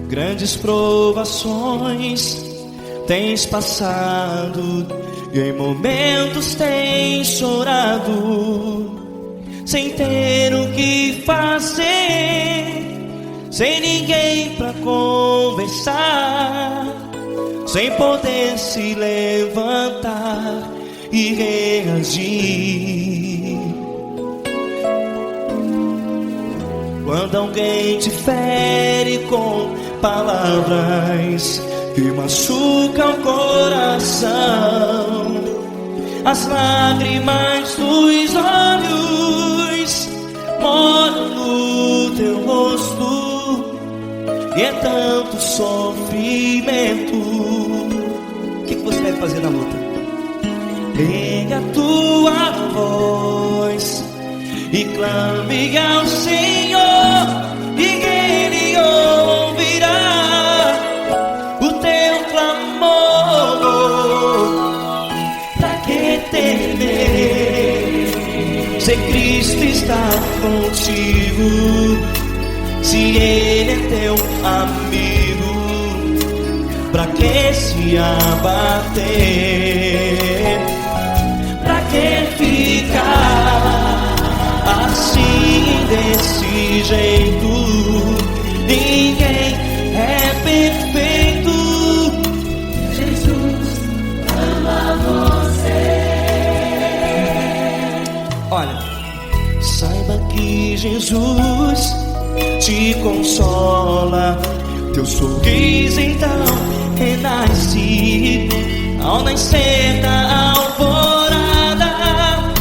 Grandes provações tens passado e em momentos tens chorado, sem ter o que fazer, sem ninguém pra conversar, sem poder se levantar e reagir. Quando alguém te fere com palavras que machucam o coração, as lágrimas dos olhos moram no teu rosto, e é tanto sofrimento. O que você deve fazer na luta? Pega a tua voz e clame ao Senhor, e Ele ouvirá o teu clamor. Pra que temer, se Cristo está contigo, se Ele é teu amigo? Pra que se abater? Pra que ficar assim, desse jeito? Ninguém é perfeito. Jesus ama você. Olha, saiba que Jesus te consola, teu sorriso então renasce ao nascer da alvorada,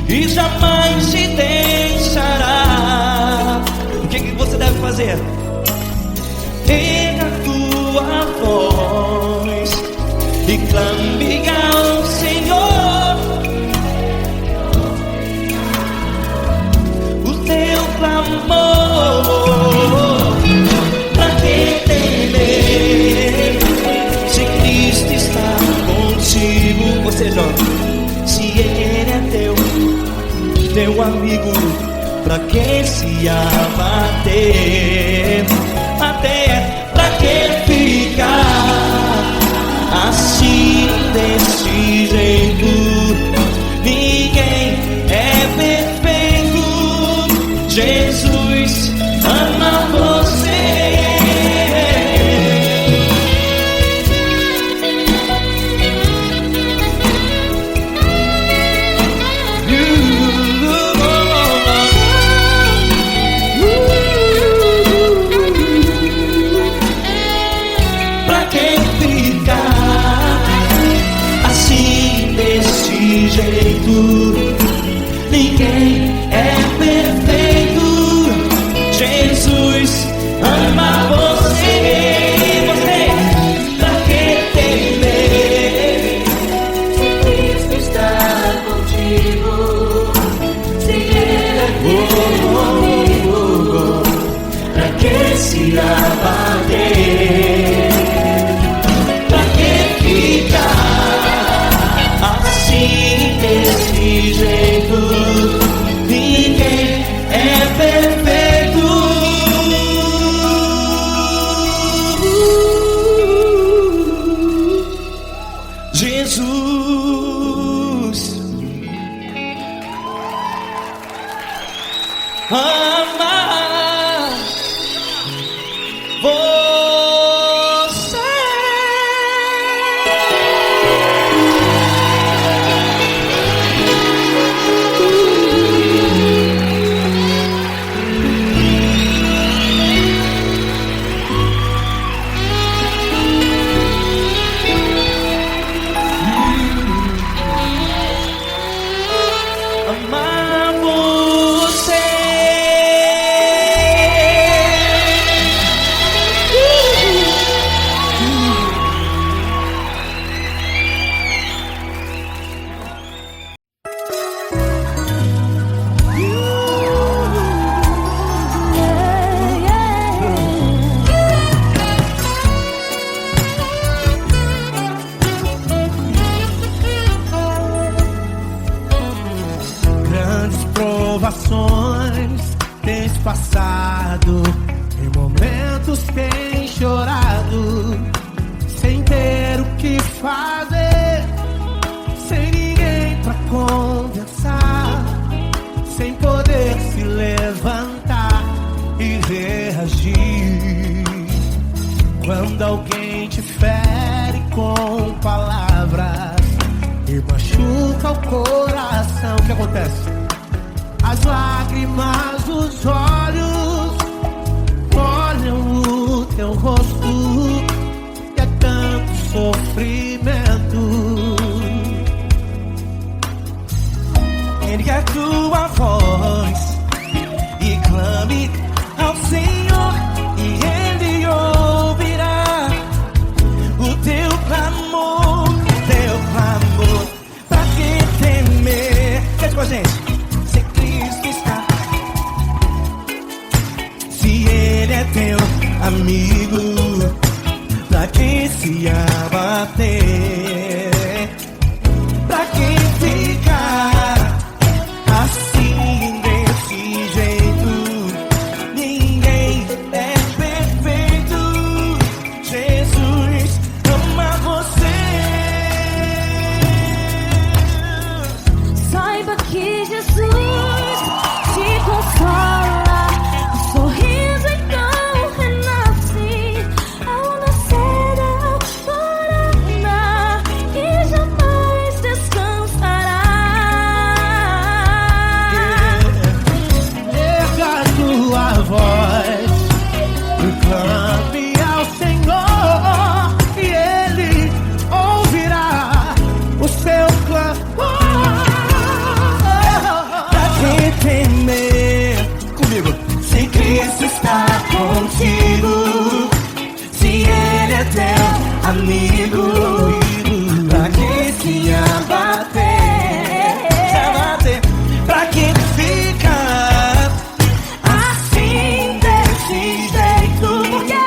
e jamais te deixará. O que você deve fazer? Pega a tua voz e clame ao Senhor, o teu clamor. Pra que temer, se Cristo está contigo? Ou seja, se Ele é teu amigo, pra que se abater? Até pra que ficar assim, desse jeito? Ninguém é perfeito. Jesus ama você. Ninguém é perfeito. Jesus ama você. Pra que temer, se Cristo está contigo, se Ele é teu amigo? Pra que se abater? Pra que ficar assim, desse jeito? Ninguém é perfeito. Jesus ama você. Amar provações tens passado, em momentos tens chorado, sem ter o que fazer, sem ninguém pra conversar, sem poder se levantar e reagir. Quando alguém te fere com palavras e machuca o coração, o que acontece? As lágrimas dos olhos molham o teu rosto, e é tanto sofrimento. Ergue a tua voz e clame ao Senhor, e Ele ouvirá o teu clamor, pra que temer? Cante com a gente. Se Cristo está, se Ele é teu amigo, pra que se abater? Pra que ficar assim desse jeito? Ninguém é perfeito. Jesus ama você. Saiba que Jesus te consola, o sorriso então renasce ao nascer da alvorada e jamais descansará. Erga a tua voz e clame ao Senhor, e Ele ouvirá o seu clamor. Pra que temer? Comigo. Se Cristo está contigo, se Ele é teu amigo, pra que se abater? Pra que ficar assim desse jeito? Porque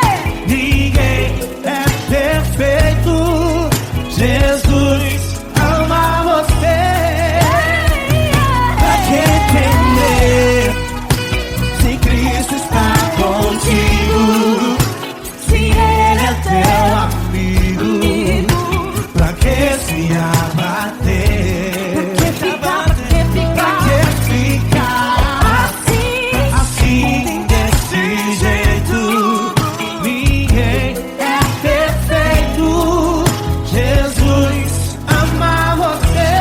Ninguém é perfeito. Jesus ama você. Pra que temer? Se Cristo está contigo, se Ele é Teu teu amigo, pra que se abater? Pra que ficar assim desse jeito? Ninguém é perfeito. Jesus ama você.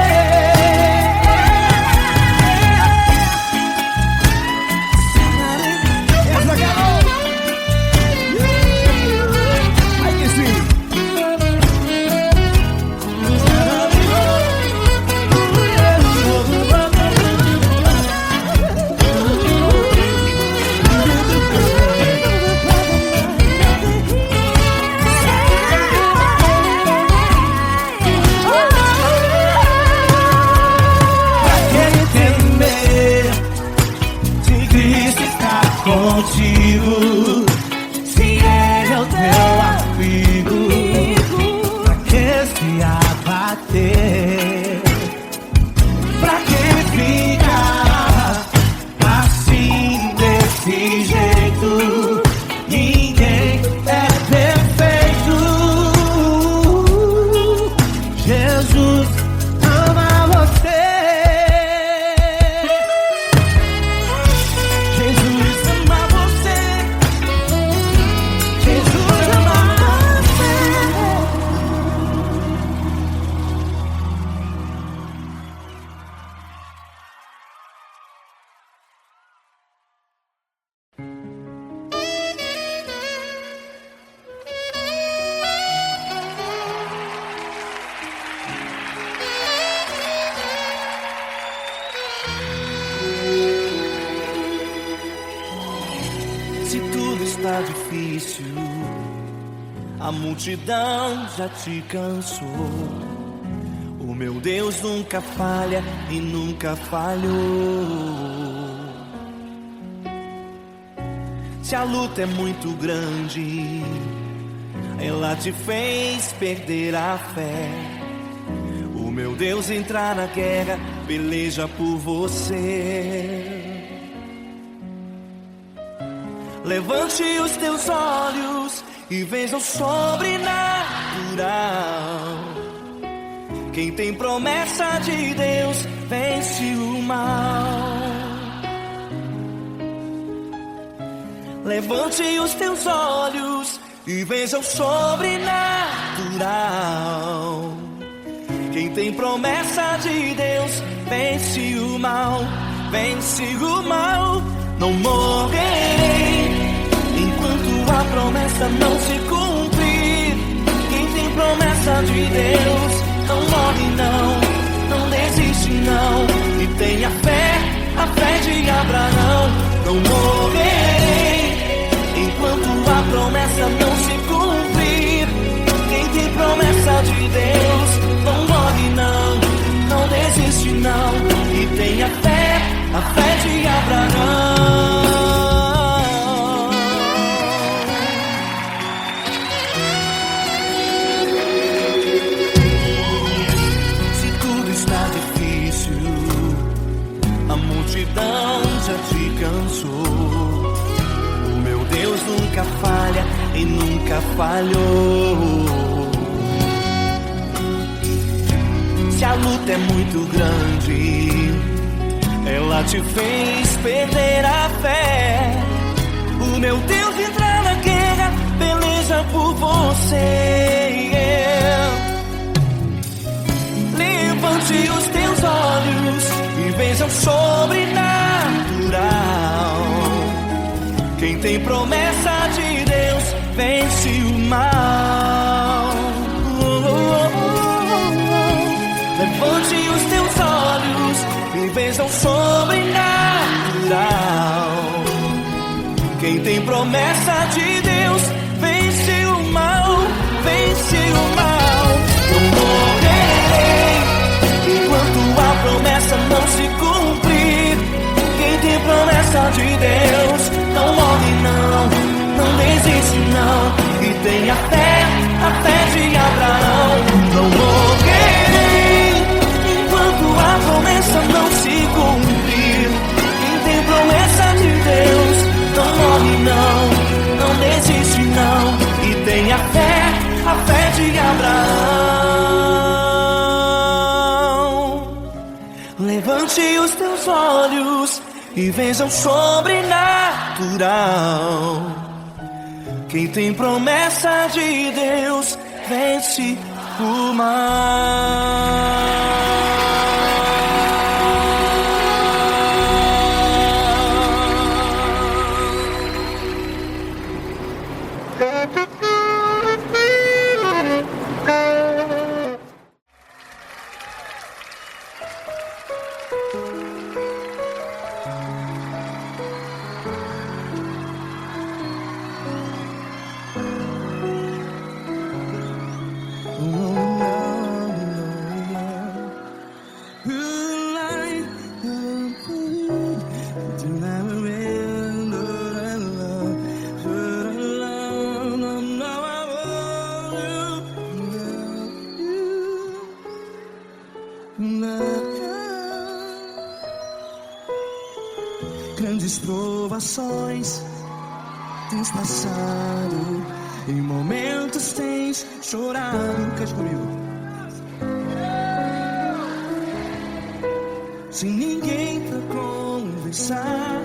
Essa galera. Aí que sim. Pra que temer? Se Cristo está contigo, se Ele é o teu amigo, pra que se abater? Pra que ficar assim desse jeito? Ninguém é perfeito. Jesus ama você. Jesus ama você. Jesus ama você. Se tudo está difícil, a multidão já te cansou. O meu Deus nunca falha e nunca falhou. Se a luta é muito grande, ela te fez perder a fé. O meu Deus entrar na guerra peleja por você. Levante os teus olhos e veja o sobrenatural. Quem tem promessa de Deus vence o mal. Levante os teus olhos e veja o sobrenatural. Quem tem promessa de Deus vence o mal, vence o mal. Não morrerei enquanto a promessa não se cumprir. Quem tem promessa de Deus não morre não, não desiste não. E tenha fé, a fé de Abraão. Não morrerei enquanto a promessa não se cumprir. Quem tem promessa de Deus não morre não, não desiste não. E tenha fé, a fé de Abraão. Se tudo está difícil, a multidão já te cansou. O meu Deus nunca falha e nunca falhou. Se a luta é muito grande, ela te fez perder a fé. O meu Deus entra na guerra, peleja por você. Levante os teus olhos e veja o sobrenatural. Quem tem promessa de Deus vence o mal. Levante os teus olhos e veja o sobrenatural. Quem tem promessa de Deus vence o mal, vence o mal. Não morrerei enquanto a promessa não se cumprir. Quem tem promessa de Deus não morre não, não desiste não. E tenha fé, a fé de Abraão. Não morrerei enquanto a promessa não se cumprir. Quem tem promessa de Deus não morre não, não desiste não. E tenha fé, a fé de Abraão. Levante os teus olhos e veja o sobrenatural. Quem tem promessa de Deus vence o mal. Grandes provações tens passado, em momentos tens chorado. Cante comigo. Sem ninguém pra conversar,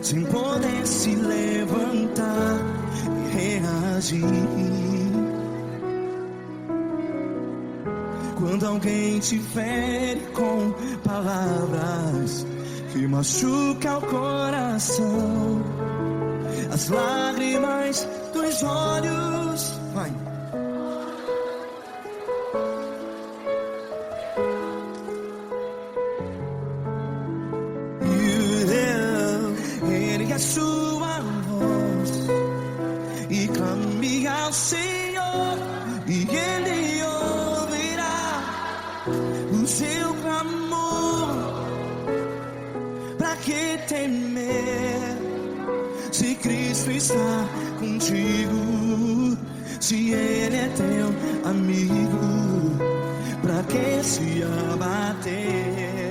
sem poder se levantar e reagir. Quando alguém te fere com palavras que machuca o coração, as lágrimas dos olhos, vai. Ergue a sua voz e clame ao Senhor, e Ele ouvirá o seu clamor. Pra que temer, se Cristo está contigo? Se Ele é teu amigo, pra que se abater?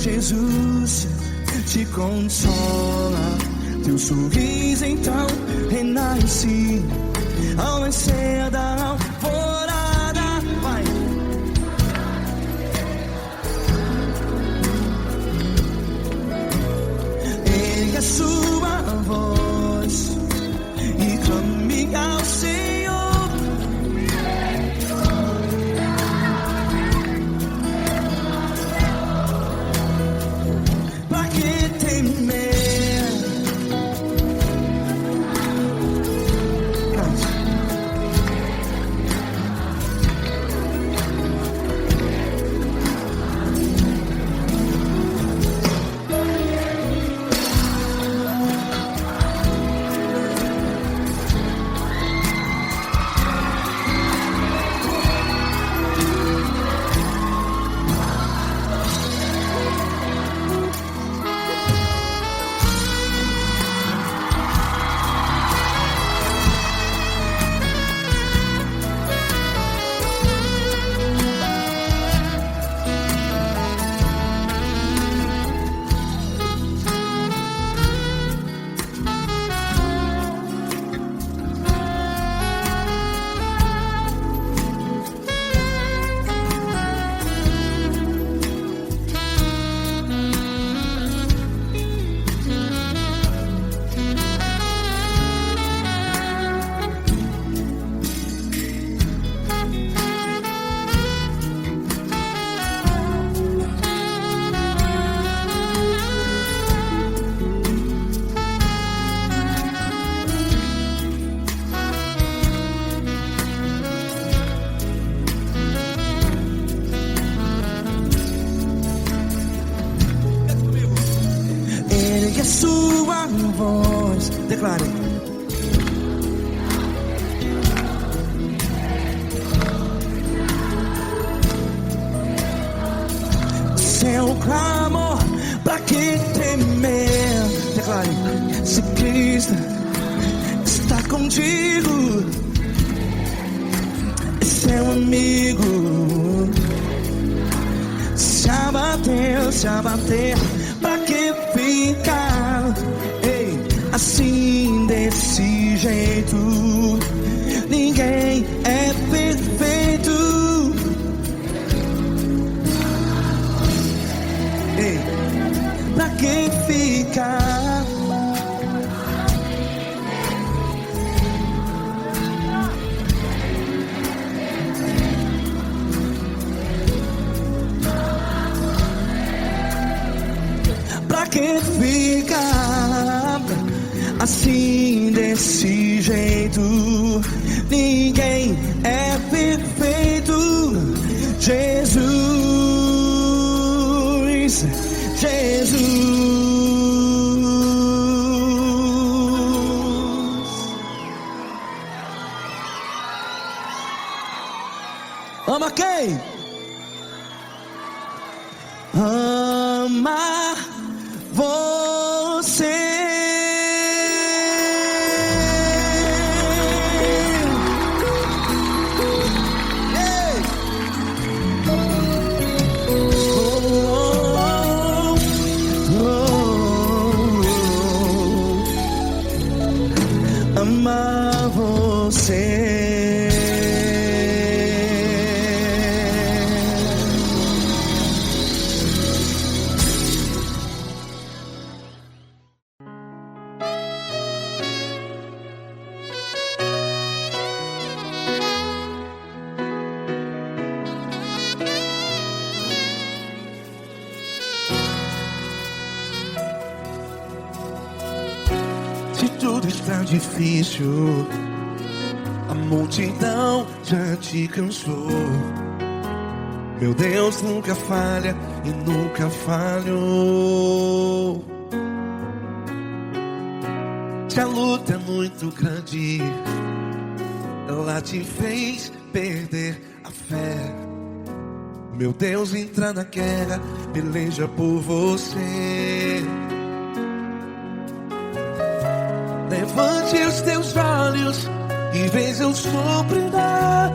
Jesus te consola. Teu sorriso então renasce ao nascer da alvorada. Vai. Ergue a sua voz e clame ao Senhor. Pra que temer? Ergue a sua voz, declare. Seu clamor, pra que temer? Declare. Se Cristo está contigo, é seu amigo. Se abater, pra que ficar? Ei, assim desse jeito, ninguém é perfeito. Ei, pra que ficar? Pra que ficar assim desse jeito? Ninguém é perfeito. Jesus, Jesus. Ama quem? Ama você. Ei. Ama você. Se tudo está difícil, a multidão já te cansou. Meu Deus nunca falha e nunca falhou. Se a luta é muito grande, ela te fez perder a fé. Meu Deus entra na guerra, peleja por você. Levante os teus olhos e veja o sobrenatural.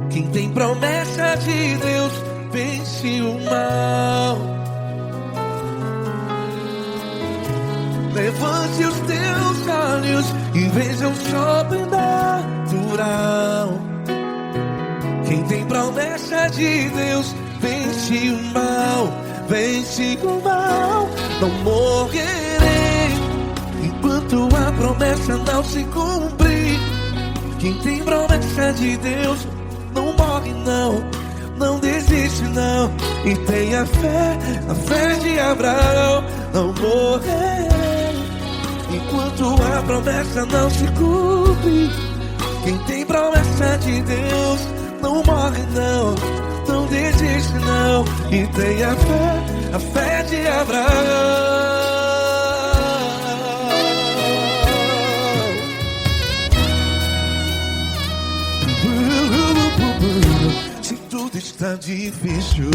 Quem tem promessa de Deus vence vence o mal. Levante os teus olhos e veja o sobrenatural. Quem tem promessa de Deus vence o mal, vence o mal. Não morrerei enquanto a promessa não se cumprir. Quem tem promessa de Deus não morre não, não desiste não. E tenha fé, a fé de Abraão. Não morrerei enquanto a promessa não se cumpre. Quem tem promessa de Deus não morre não, não desiste não. E tenha fé, a fé de Abraão. Se tudo está difícil,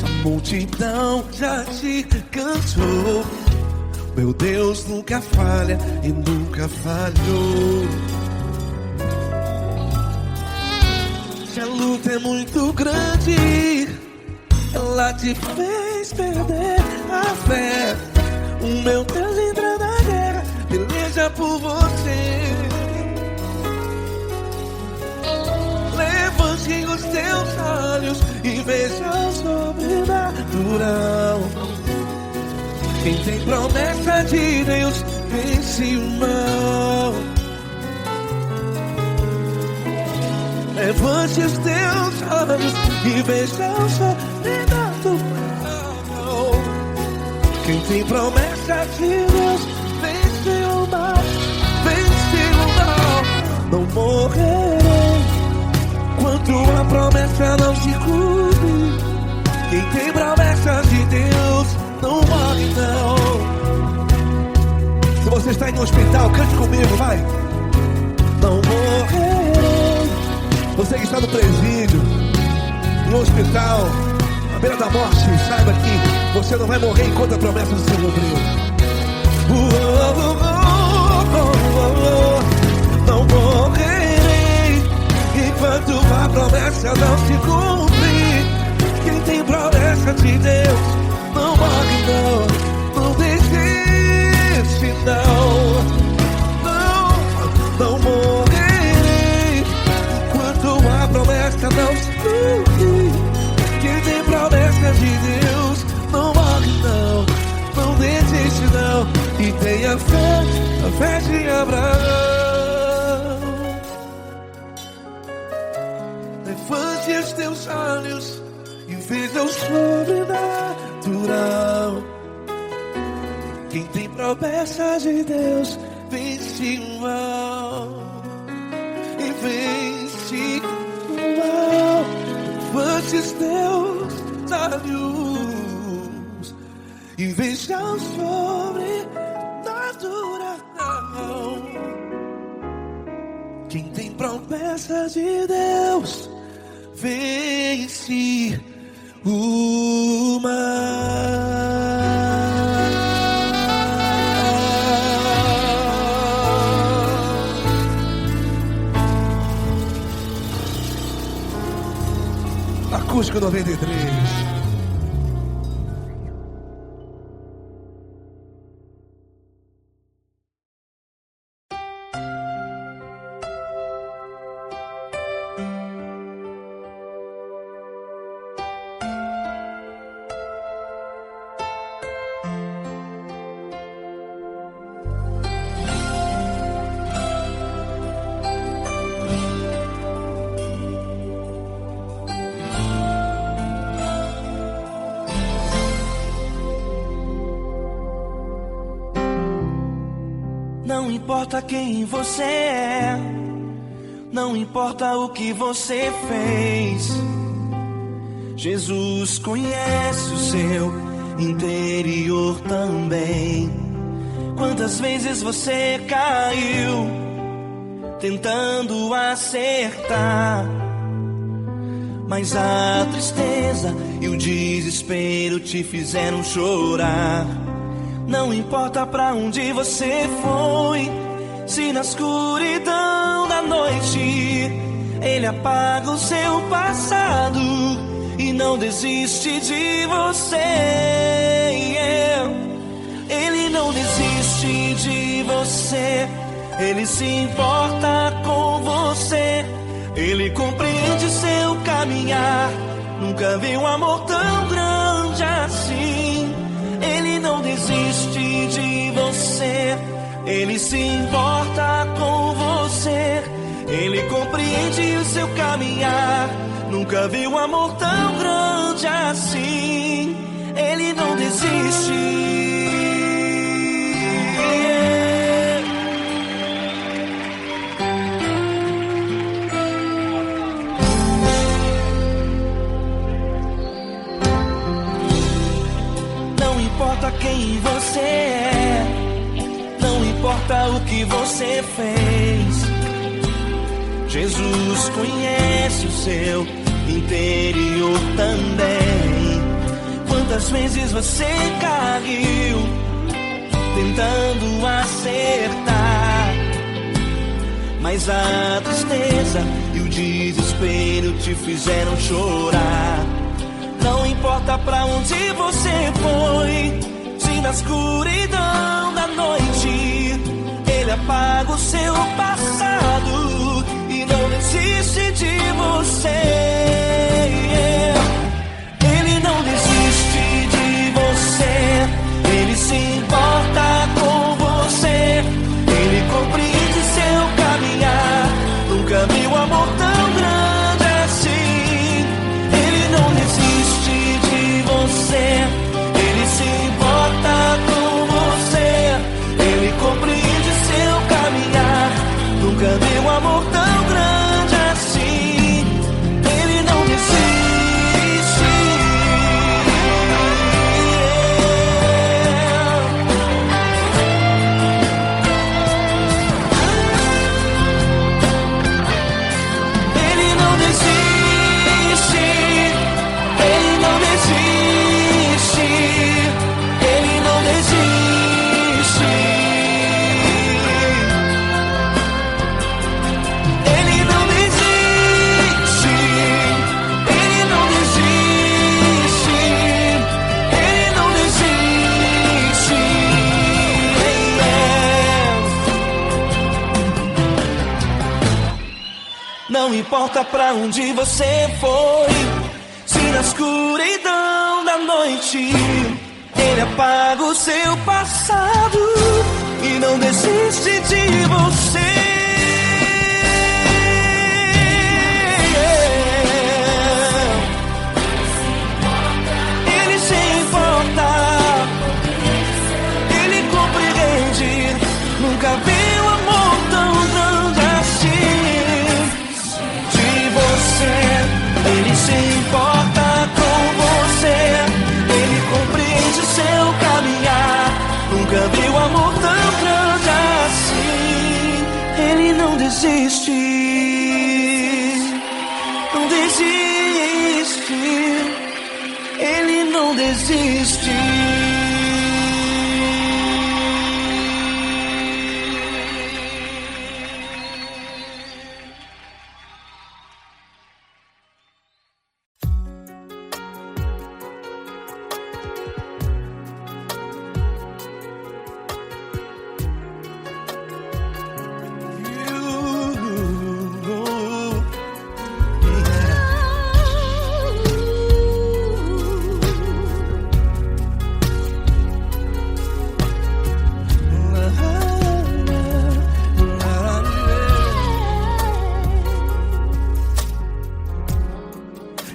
a multidão já te cansou. Meu Deus nunca falha e nunca falhou. Se a luta é muito grande, ela te fez perder a fé. O meu Deus entra na guerra, peleja por você. Levante os teus olhos e veja o sobrenatural. Quem tem promessa de Deus vence o mal. Levante os teus olhos e veja o sobrenatural. Quem tem promessa de Deus vence o mal, vence o mal. Não morrerei enquanto a promessa não se cumpre. Quem tem promessa de Deus não morre não. Se você está em um hospital, cante comigo, vai. Não morrerei. Você que está no presídio, no hospital, à beira da morte, saiba que você não vai morrer enquanto a promessa não se cumpriu. Não morrerei enquanto a promessa não se cumprir. Quem tem promessa de Deus não morre não, não desiste não. Não morrerei enquanto a promessa não se cumprir. Quem tem promessa de Deus não morre não, não desiste não. E tenha fé, a fé de Abraão. Levante os teus olhos e veja o sobrenatural. Quem tem promessa de Deus vence o mal, e vence o mal. Levante os teus olhos e veja o sobrenatural. Quem tem promessa de Deus vence o mal. Acústico 93. Não importa quem você é, não importa o que você fez, Jesus conhece o seu interior também. Quantas vezes você caiu tentando acertar, mas a tristeza e o desespero te fizeram chorar. Não importa pra onde você foi, se na escuridão da noite Ele apaga o seu passado e não desiste de você. Ele não desiste de você. Ele se importa com você. Ele compreende seu caminhar. Nunca vi um amor tão grande assim. Ele não desiste de você. Ele se importa com você. Ele compreende o seu caminhar. Nunca vi um amor tão grande assim. Ele não desiste. Não importa quem você é, não importa o que você fez, Jesus conhece o seu interior também. Quantas vezes você caiu tentando acertar, mas a tristeza e o desespero te fizeram chorar. Não importa pra onde você foi, se na escuridão da noite Ele apaga o seu passado e não desiste de você. Ele não desiste de você. Ele se importa com você. Ele compreende seu caminhar. Nunca vi um amor tão grande assim. Ele não desiste de você. Ele se importa com você. Ele compreende seu caminhar. Nunca vi um amor tão grande assim. Ele não desiste. Ele não desiste. Ele não desiste. Ele não desiste. Ele não desiste. Ele não desiste. Ele não desiste. Não importa pra onde você foi, se na escuridão da noite Ele apaga o seu passado e não desiste de você. Ele se importa, Ele compreende. Nunca vi um amor tão grande assim de você. Ele se importa com você. Ele compreende seu caminhar. Nunca vi um amor tão grande assim. Ele não desiste. Não desiste. Ele não desiste.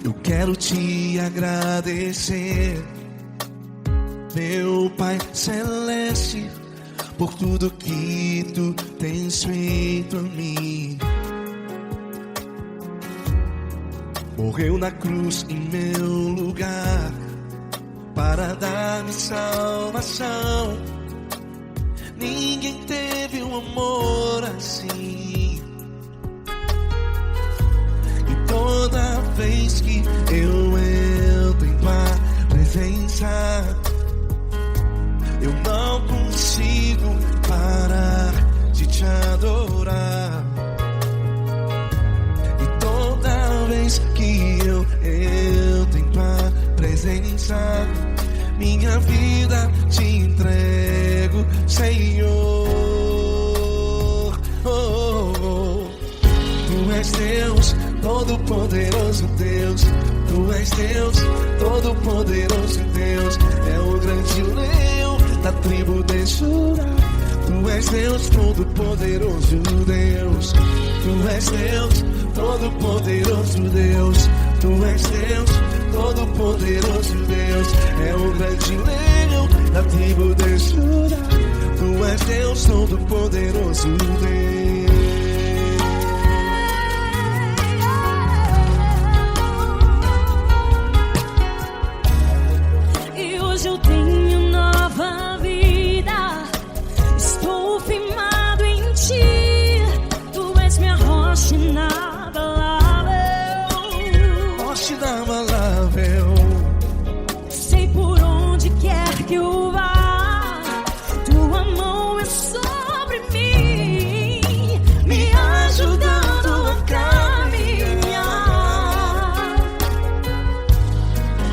Eu quero te agradecer, meu Pai Celeste, por tudo que tu tens feito a mim. Morreu na cruz em meu lugar para dar-me salvação. Ninguém teve um amor assim. E toda vez que eu entro em tua presença, eu não consigo parar de te adorar. E toda vez que eu entro em presença. Minha vida te entrego, Senhor. Oh, oh. Tu és Deus, Todo-Poderoso Deus. Tu és Deus, Todo-Poderoso Deus. É o grande leão da tribo de Judá. Tu és Deus, Todo-Poderoso Deus. Tu és Deus, Todo-Poderoso Deus. Tu és Deus, Todo-Poderoso Deus. É o grande leão da tribo de Judá. Tu és Deus, Todo-Poderoso Deus. E hoje eu tenho nova vida. Estou firmado em ti. Tu és minha rocha inabalável. Rocha inabalável. Sei por onde quer que eu vá, tua mão é sobre mim, me ajudando a caminhar.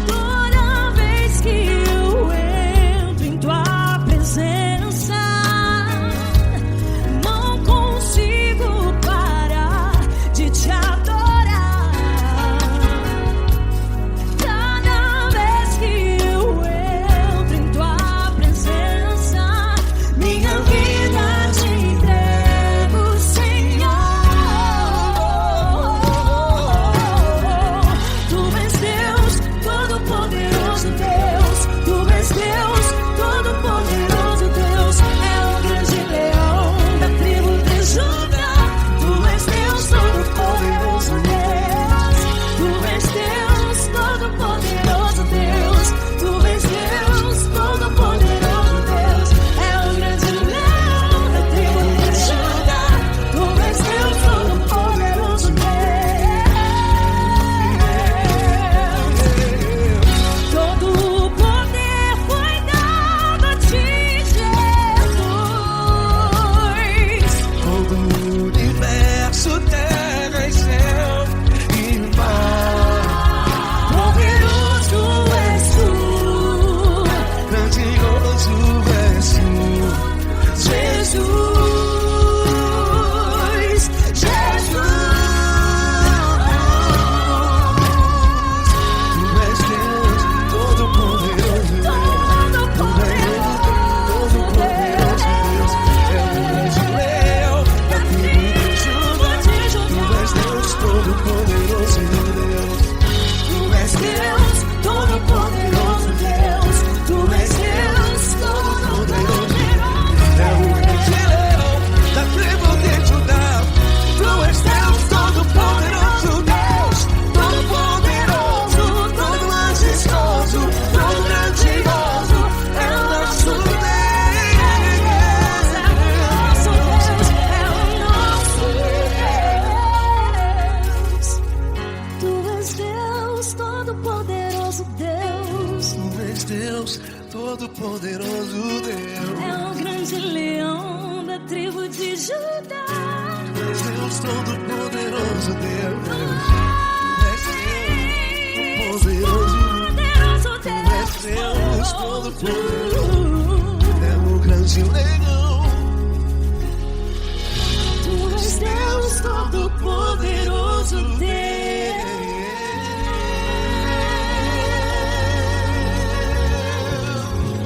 Toda vez que eu entro em tua presença, não consigo parar de te adorar. Cada vez que eu entro em tua presença, minha vida te entrego, Senhor. Tu és Deus, Todo-Poderoso Deus. Tu és Deus, Todo-Poderoso Deus. É o grande leão da tribo de Judá. Tu és Deus, Todo-Poderoso Deus. Tu és Deus, Todo-Poderoso Deus. Tu és Deus, Todo-Poderoso Deus. É o grande leão da tribo de Judá. Tu és Deus, Todo-Poderoso Deus. Todo o poder foi dado a ti, Jesus. Todo o universo, terra e céu e mar. Poderoso és tu, Grandioso és tu, Jesus. Jesus. Tu és Deus, Todo-Poderoso Deus. Todo-Poderoso Deus. É o grande leão da tribo de Judá. Tu és Deus, Todo-Poderoso Deus. Tu és Deus, Todo-Poderoso Deus. Tu és Deus, Todo-Poderoso Deus. É o grande leão da tribo de Judá. Tu és Deus, Todo-Poderoso Deus. Todo-Poderoso, todo majestoso, todo grandioso. É o nosso Deus. Tu és Deus, Todo-Poderoso Deus. Tu és Deus, Todo-Poderoso Deus. É o grande leão da tribo de Judá. Tu és Deus, Todo-Poderoso Deus. Tu és Deus, Todo-Poderoso. Poderoso Tu és Deus, Todo-Poderoso. Deus. É o grande leão. Tu és Deus, Todo-Poderoso Deus.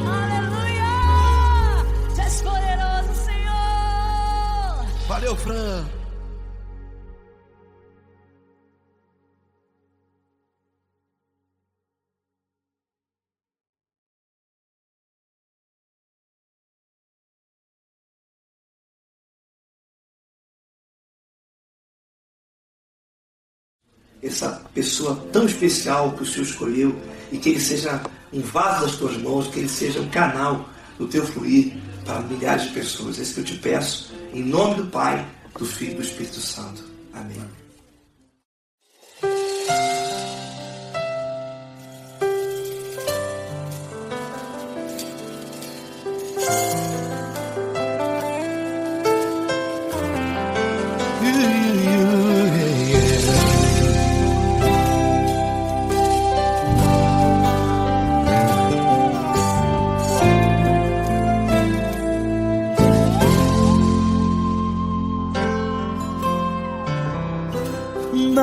Aleluia! Tu és poderoso, Senhor. Valeu, Fran. Essa pessoa tão especial que o Senhor escolheu, e que ele seja um vaso das tuas mãos, que ele seja um canal do teu fluir para milhares de pessoas. É isso que eu te peço, em nome do Pai, do Filho e do Espírito Santo. Amém.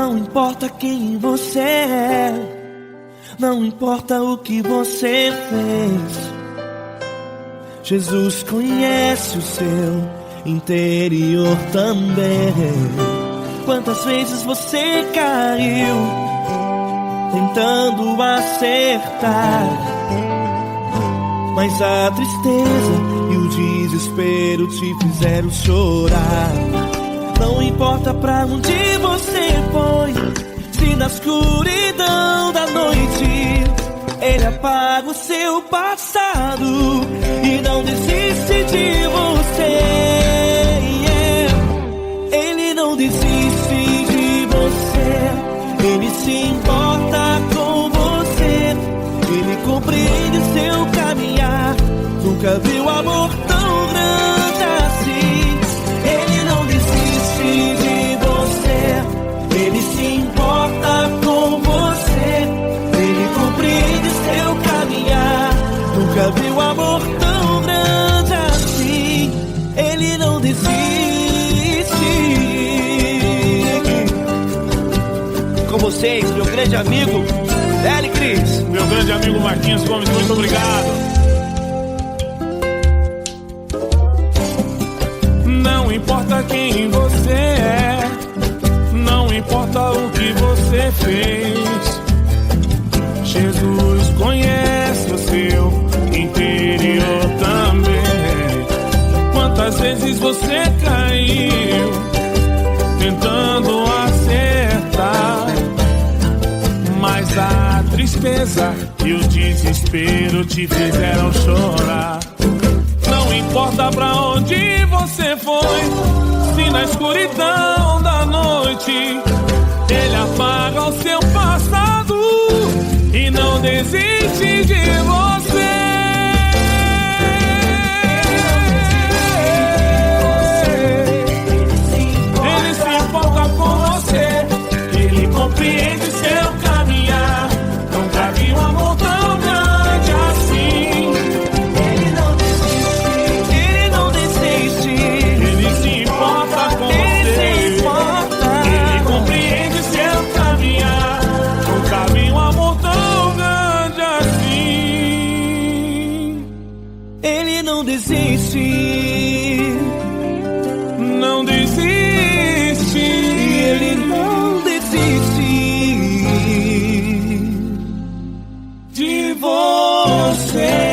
Não importa quem você é, não importa o que você fez, Jesus conhece o seu interior também. Quantas vezes você caiu tentando acertar, mas a tristeza e o desespero te fizeram chorar. Não importa pra onde você foi, se na escuridão da noite Ele apaga o seu passado e não desiste de você. Ele não desiste de você, Ele se importa com você, Ele compreende seu caminhar. Nunca viu amor tão grande assim. Ele não desiste de você, Ele se importa com você, Ele compreende seu caminhar. Nunca viu amor tão grande assim. Ele não desiste. Com vocês, meu grande amigo L. Cris. Meu grande amigo Marquinhos Gomes, muito obrigado. Não importa quem você é, não importa o que você fez, Jesus conhece o seu interior também. Quantas vezes você caiu tentando acertar, mas a tristeza e o desespero te fizeram chorar. Não importa pra onde você foi, se na escuridão da noite Ele apaga o seu passado e não desiste de você. Ele se importa com você, Ele compreende seu caminhar. Nunca vi um amor tão grande assim. Ele não desiste, Ele se importa com Ele você, se importa. Ele compreende seu caminhar. Nunca vi um amor tão grande assim. Ele não desiste, Não desiste. Ele não desiste De você.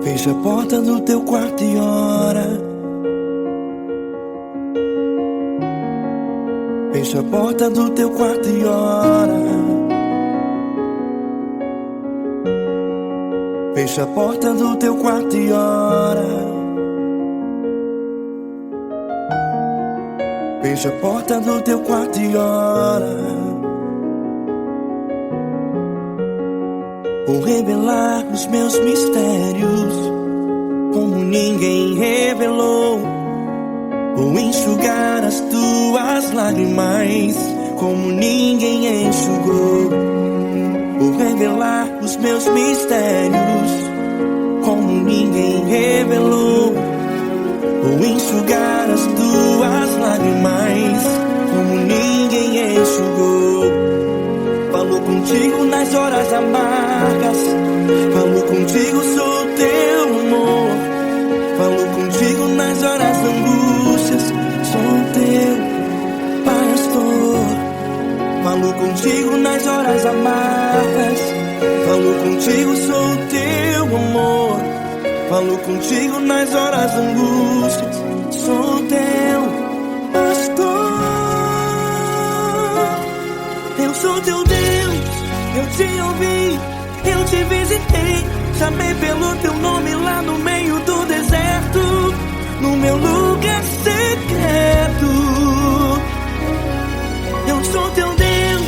Fecha a porta do teu quarto e ora. Fecha a porta do teu quarto e ora. Fecha a porta do teu quarto e ora. Fecha a porta do teu quarto e ora. Vou revelar os meus mistérios como ninguém revelou. Vou enxugar as tuas lágrimas como ninguém enxugou. Vou revelar os meus mistérios como ninguém revelou. Vou enxugar as tuas lágrimas como ninguém enxugou. Falou contigo nas horas amargas, falou contigo, sou teu amor. Falou contigo nas horas da angústias, sou teu pastor. Falou contigo nas horas amargas, falou contigo, sou teu amor. Falou contigo nas horas da angústias, sou teu pastor. Eu sou teu Deus, eu te ouvi, eu te visitei. Chamei pelo teu nome lá no meio do deserto, no meu lugar secreto. Eu sou teu Deus,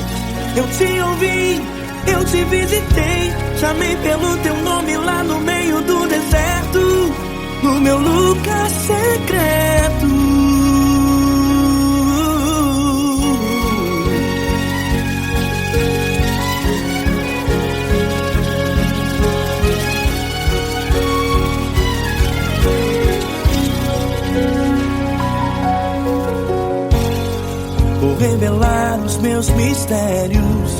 eu te ouvi, eu te visitei. Chamei pelo teu nome lá no meio do deserto, no meu lugar secreto. Vou revelar os meus mistérios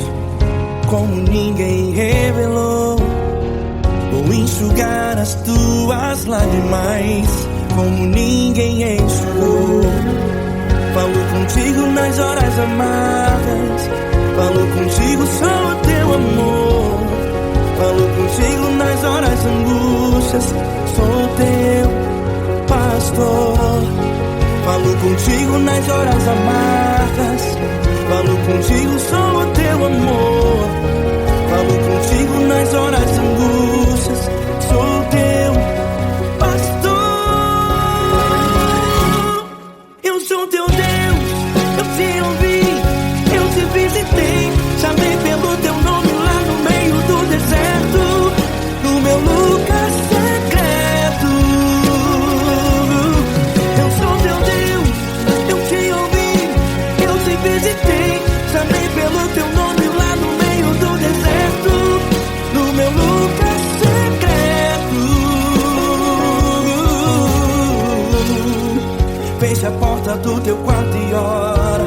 como ninguém revelou. Vou enxugar as tuas lágrimas como ninguém enxugou. Falo contigo nas horas amargas, falo contigo só o teu amor. Falo contigo nas horas angústias, sou teu pastor. Falo contigo nas horas amargas, falo contigo só o teu amor. Falo contigo nas horas angústias, sou teu pastor. Eu sou teu Deus, eu te ouvi, eu te visitei. Chamei pelo teu nome lá no meio do deserto, no meu lugar secreto. Eu sou teu Deus, eu te ouvi, eu te visitei. Chamei pelo teu nome lá no meio do deserto, no meu lugar secreto. Fecha a porta do teu quarto e ora.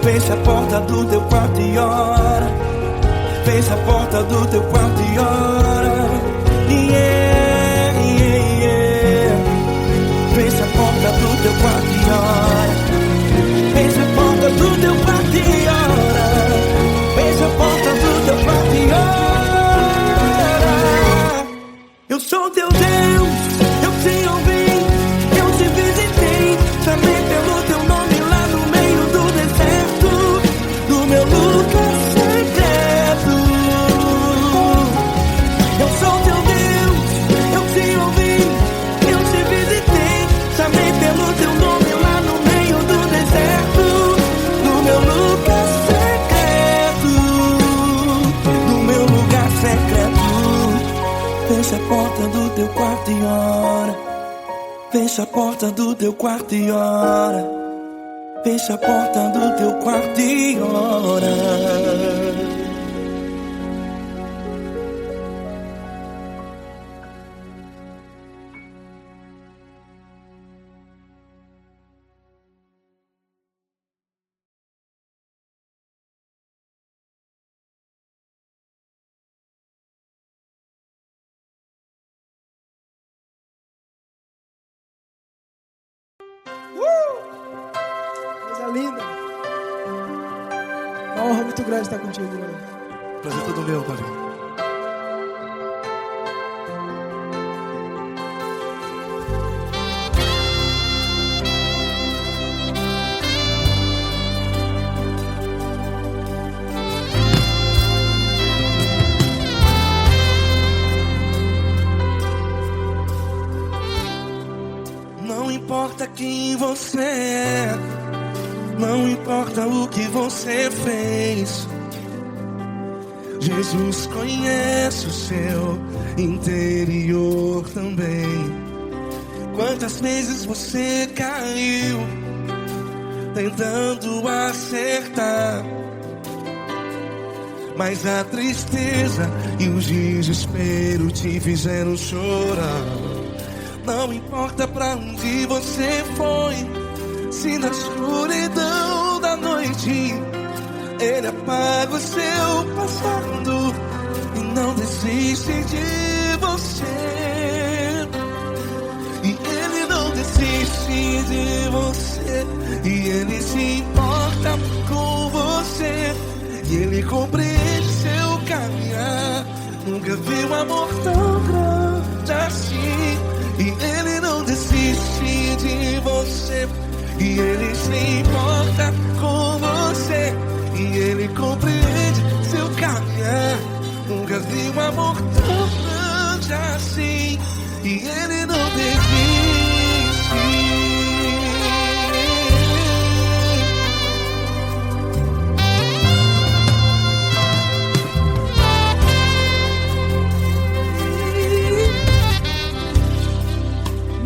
Fecha a porta do teu quarto e ora. Fecha a porta do teu quarto e ora. Yeah, yeah, yeah. Fecha a porta do teu quarto e ora. Fecha a porta do teu quarto e ora. Fecha a porta do teu quarto e ora. Eu sou teu Deus, eu te ouvi, eu te visitei. Chamei pelo teu nome lá no meio do deserto, no meu lugar secreto. Eu sou teu Deus, eu te ouvi, eu te visitei. Chamei pelo teu nome lá no meio do deserto, no meu lugar secreto, no meu lugar secreto. Fecha a porta do teu quarto e ora. Fecha a porta do teu quarto e ora. Fecha a porta do teu quarto e ora. Coisa linda. Uma honra muito grande estar contigo, mano. Prazer todo meu, Paulinho. Não importa quem você é, não importa o que você fez, Jesus conhece o seu interior também. Quantas vezes você caiu tentando acertar, mas a tristeza e o desespero te fizeram chorar. Não importa pra onde você foi, se na escuridão da noite Ele apaga o seu passado e não desiste de você. E Ele não desiste de você, e Ele se importa com você, e Ele compreende seu caminhar. Nunca vi um amor tão grande assim. E Ele não desiste de você, e Ele se importa com você, e Ele compreende seu caminhar. grande assim, e Ele não desiste.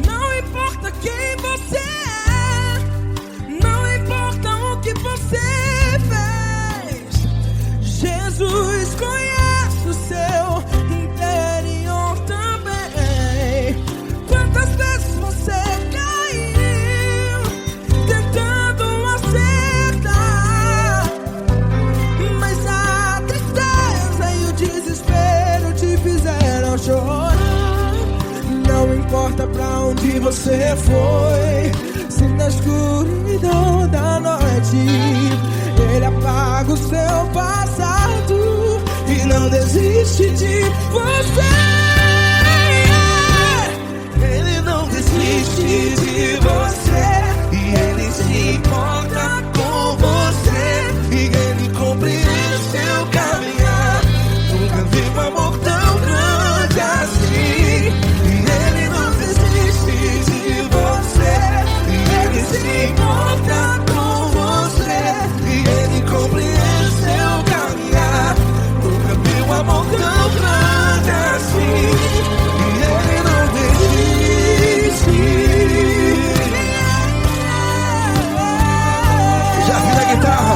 Não importa quem você é, não importa o que você fez, Jesus conhece o seu interior também. Quantas vezes você caiu tentando acertar, mas a tristeza e o desespero te fizeram chorar. Não importa pra onde você foi, se na escuridão da noite Ele apaga o seu passado e não desiste de você. Ele não desiste de você, e Ele se importa com você, e Ele compreende seu caminhar. Nunca vi um amor tão grande assim, e Ele não desiste de você, e Ele se importa com você, e Ele compreende seu caminhar. Nunca vi um amor tão grande assim, e Ele não desiste. Já vi na guitarra.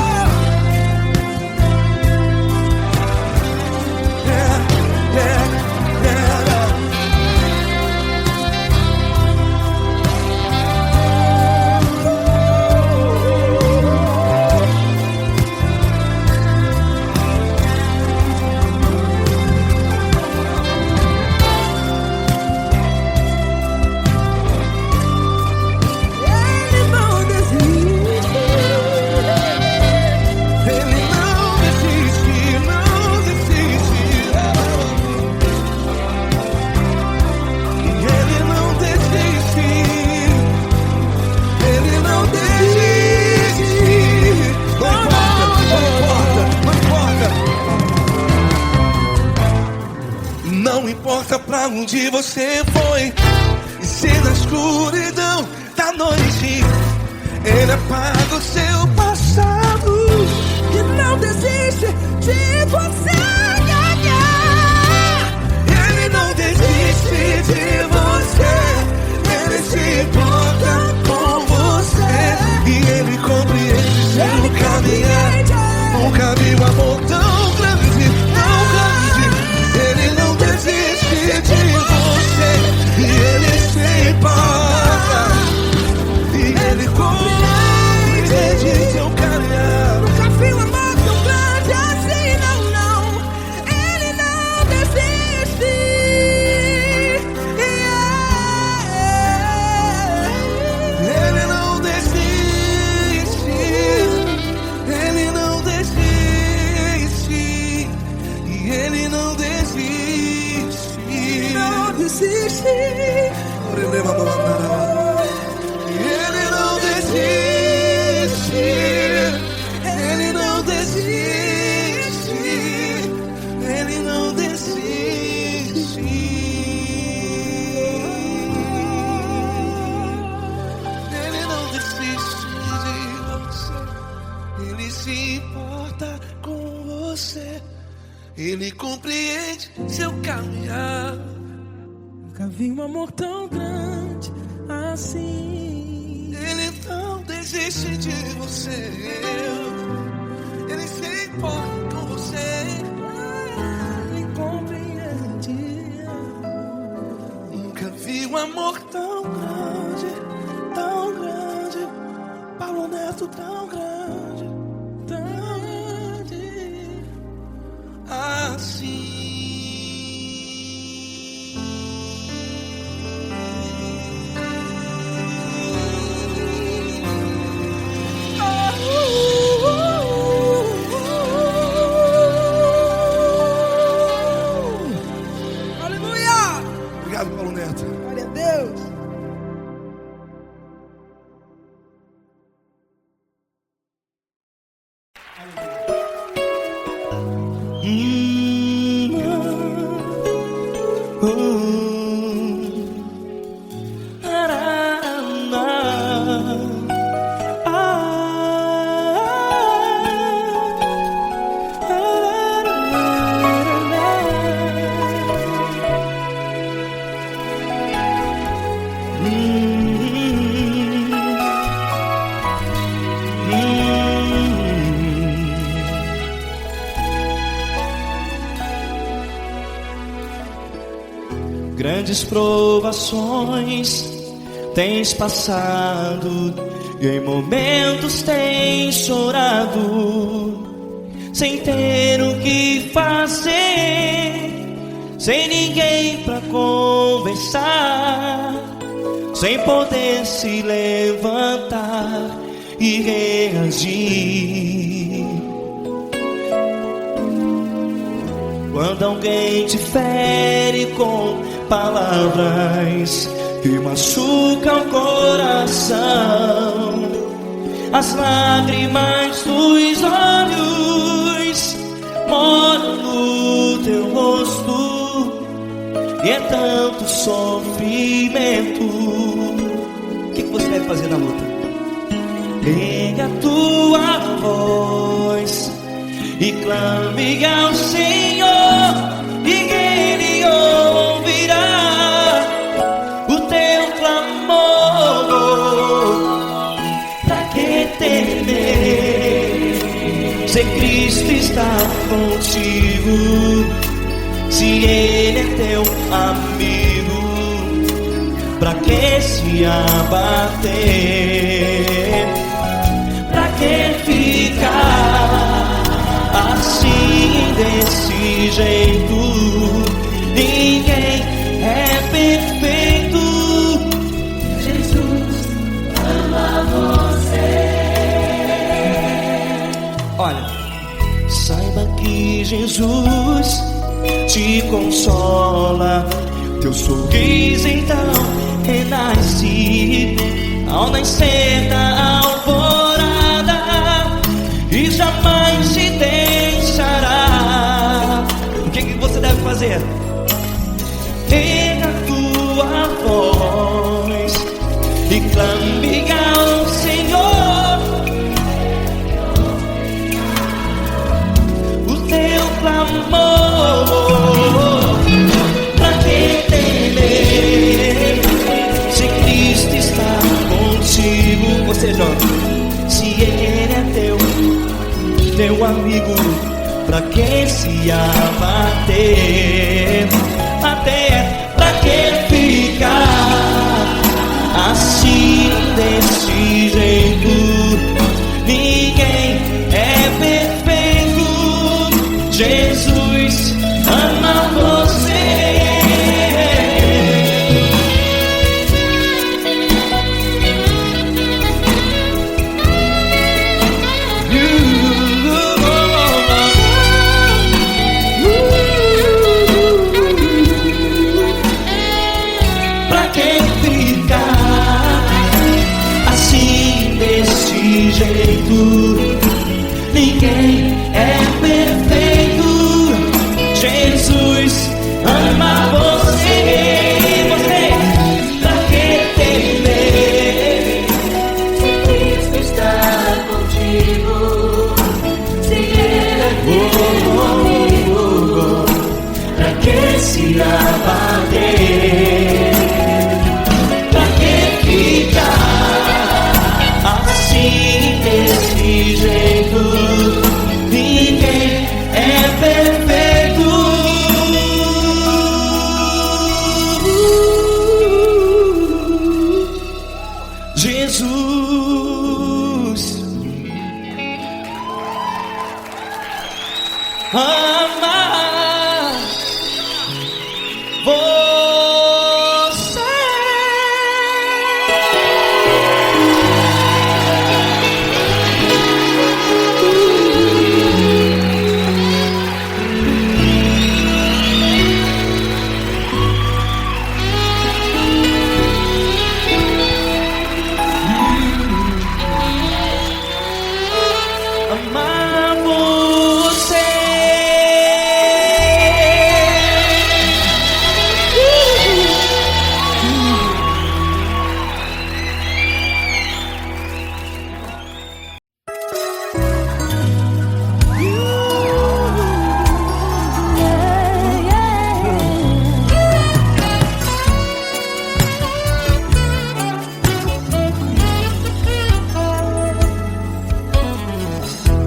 Ele não desiste. Ele não desiste, não desiste. Ele não desiste. Ele não desiste. Não importa. Não importa pra onde você foi, e se na escuridão da noite Ele apaga o seu passado. E não desiste de você. Ele não desiste de você, Ele se importa com você, e Ele compreende seu caminhar. Nunca vi um amor tão grande, tão grande. Ele não desiste de você, e Ele se importa, e Ele compreende seu caminhar. Nunca vi um amor tão grande assim, não, não. Ele não desiste. Ele não desiste, Ele não desiste, e Ele não desiste. Não desiste. Ele não desiste, Ele não desiste, Ele não desiste. Ele não desiste de você, Ele se importa com você, Ele compreende seu caminhar. Nunca vi um amor tão grande assim. Ele não desiste de você, Ele se importa com você. Ele compreende. Nunca vi um amor tão grande, Paulo Neto tão grande, assim. Aleluia! Obrigado, Paulo Neto. Glória a Deus. Grandes provações tens passado, e em momentos tens chorado, sem ter o que fazer, sem ninguém pra conversar, sem poder se levantar e reagir. Quando alguém te fere com palavras que machucam o coração, as lágrimas dos olhos moram no teu rosto, e é tanto sofrimento. O que você deve fazer na luta? Ergue a tua voz e clame ao Senhor, e Ele ouvirá o teu clamor. Pra que temer, se Cristo está contigo, se Ele é teu amigo? Pra que se abater? Pra que ficar assim, desse jeito? Ninguém é perfeito. Jesus ama você. Olha, saiba que Jesus te consola, teu sorriso então renasce ao nascer da alvorada, e jamais te deixará. O que você deve fazer? Erga a tua voz e clame ao Senhor, o teu clamor. Pra que temer, se Cristo está contigo? Você jovem, se Ele é teu amigo, pra que se abater? Até pra que ficar assim, desse jeito? Ninguém é perfeito. Jesus ama você. Pra que ficar assim, desse jeito? Ninguém é perfeito. Jesus ama você. Pra que temer, Se Cristo está contigo, se Ele é teu amigo, pra que se abater? Pra que ficar assim, desse jeito? Ninguém é perfeito. Jesus ama você. Amar você.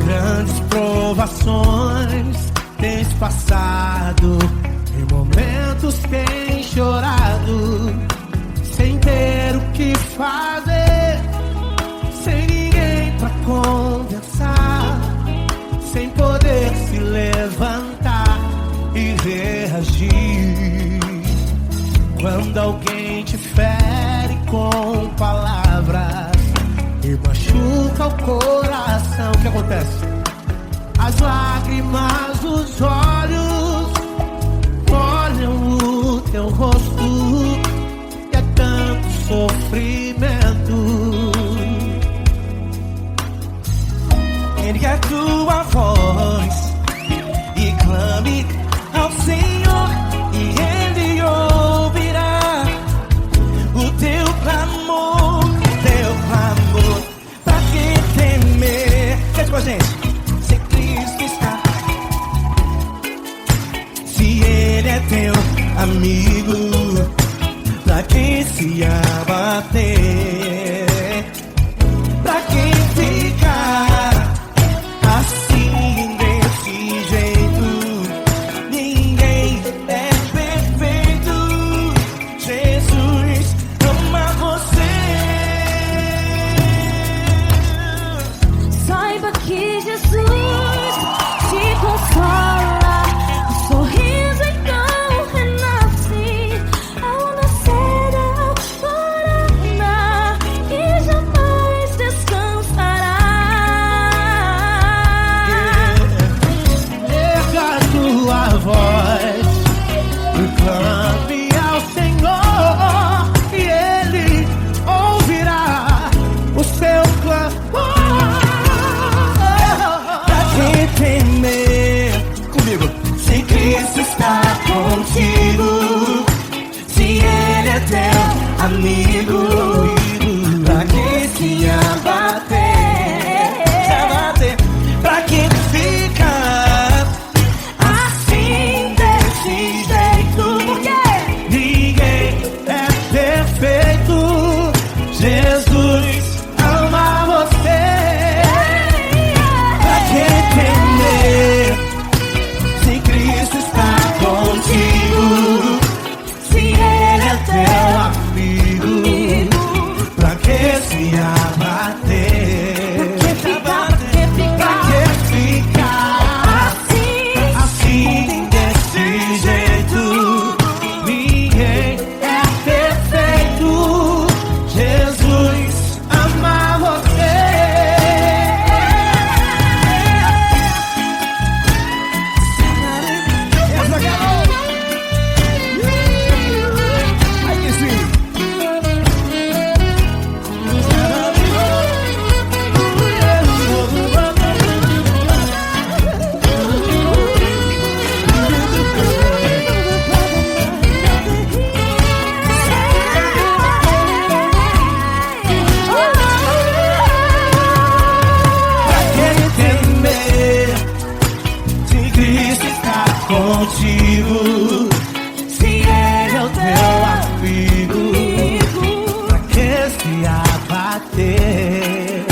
Grandes provações tens passado, em momentos tens chorado, sem ter o que fazer, sem ninguém pra conversar, sem poder se levantar e reagir. Quando alguém te fere com palavras e machuca o coração, o que acontece? As lágrimas dos olhos molham o teu rosto e é tanto sofrimento. Ergue a tua voz e clame ao Senhor, e Ele ouvirá o teu clamor, pra que temer? Cante com a gente. Se Cristo está, se Ele é teu amigo, pra que se abater? Pra que ficar assim desse jeito? Ninguém é perfeito. Jesus ama você. Saiba que Jesus te consola, o sorriso então renasce ao nascer, ao chorar, e jamais descansará. Erga a tua voz e clame ao Senhor, e Ele ouvirá o seu clamor. Pra que temer? Comigo. Se Cristo está contigo, se Ele é teu amigo, pra que se abater? Pra que ficar assim desse jeito? Porque Ninguém é perfeito. Jesus ama você. pra que temer? Se Cristo está contigo, se Ele é teu Amigo, pra que se abater? Pra que ficar assim desse jeito? Ninguém é perfeito. Jesus ama você. Essa garota. Aí que sim. Pra que temer? Se Cristo está contigo, se Ele é o teu Amigo, pra que se abater?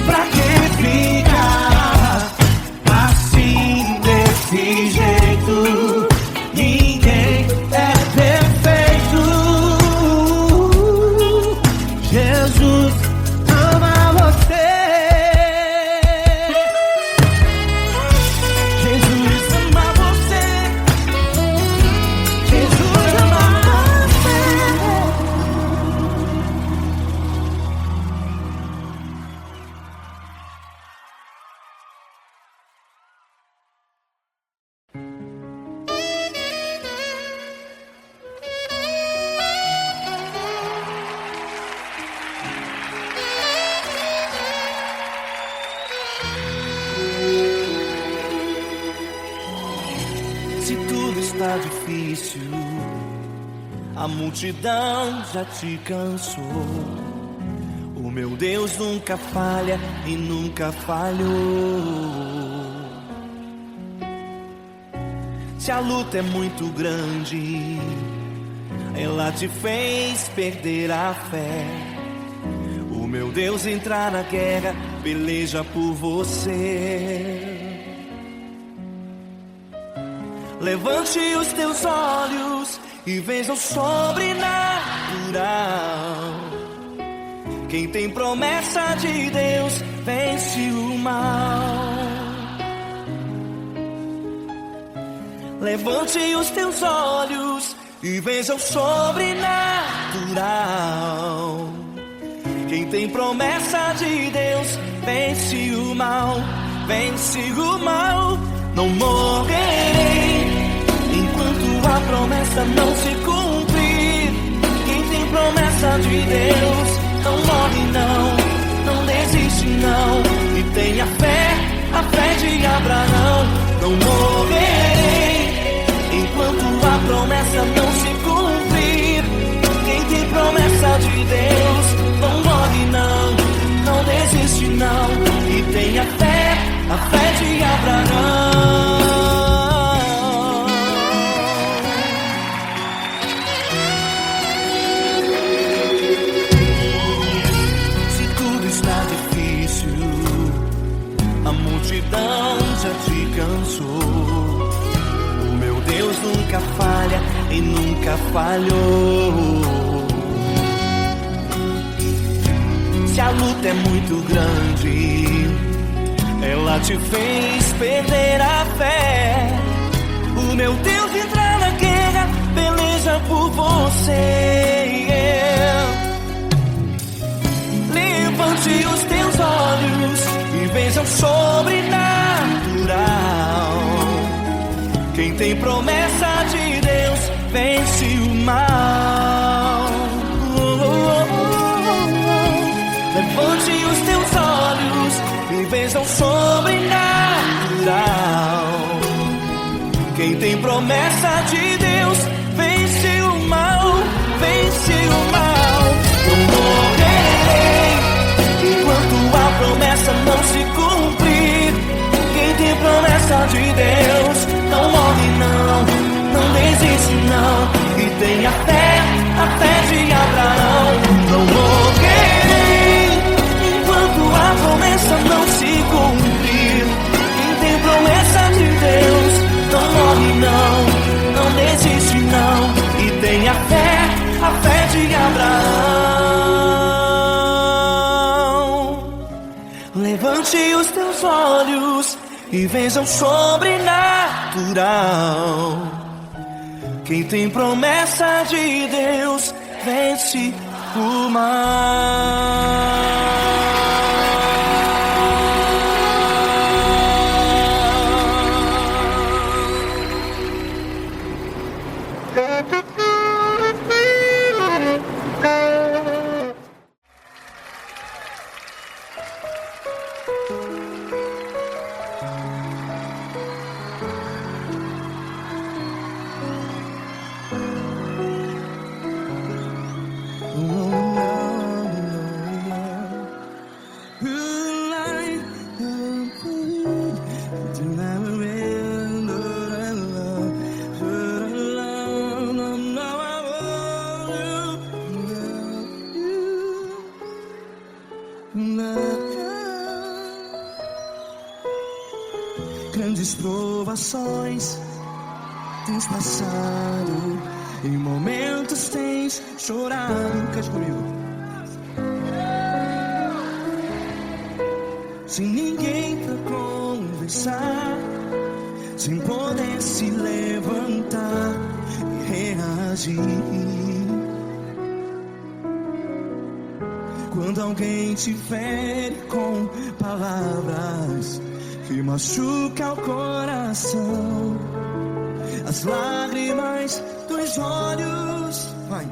Pra que ficar assim desse jeito? Ninguém é perfeito. Jesus ama você. Jesus ama você. Jesus ama você. Se tudo está difícil, a multidão já te cansou. O meu Deus nunca falha e nunca falhou. Se a luta é muito grande, ela te fez perder a fé. O meu Deus entrar na guerra, peleja por você. Levante os teus olhos e vence o sobrenatural. Quem tem promessa de Deus vence o mal. Levante os teus olhos e veja o sobrenatural. Quem tem promessa de Deus vence o mal, vence o mal. Não morrerei enquanto a promessa não se cumprir. Quem tem promessa de Deus não morre não, não desiste não. E tenha fé, a fé de Abraão. Não morrerei enquanto a promessa não se cumprir. Quem tem promessa de Deus não morre não, não desiste não. E tenha fé, a fé de Abraão. Se tudo está difícil, a multidão já te cansou. O meu Deus nunca falha e nunca falhou. Se a luta é muito grande, ela te fez perder a fé. O meu Deus entra na guerra, peleja por você. Levante os teus olhos e veja o sobrenatural. Quem tem promessa de Deus vence o mal. Levante os teus olhos e veja o sobrenatural. Quem tem promessa de Deus vence o mal, vence o mal. Não morrerei enquanto a promessa não se cumprir. Quem tem promessa de Deus não morre não, não desiste não. E tenha fé, a fé de Abraão. Não morrerei enquanto a promessa não se cumprir. Quem tem promessa de Deus não morre não, não desiste não. E tenha fé, a fé de Abraão. Levante os teus olhos e veja o sobrenatural. Quem tem promessa de Deus vence o mal. Grandes provações tens passado, em momentos tens chorado. Cante comigo. Sem ninguém pra conversar, sem poder se levantar e reagir. Quando alguém te fere com palavras que machuca o coração, as lágrimas dos olhos, vai.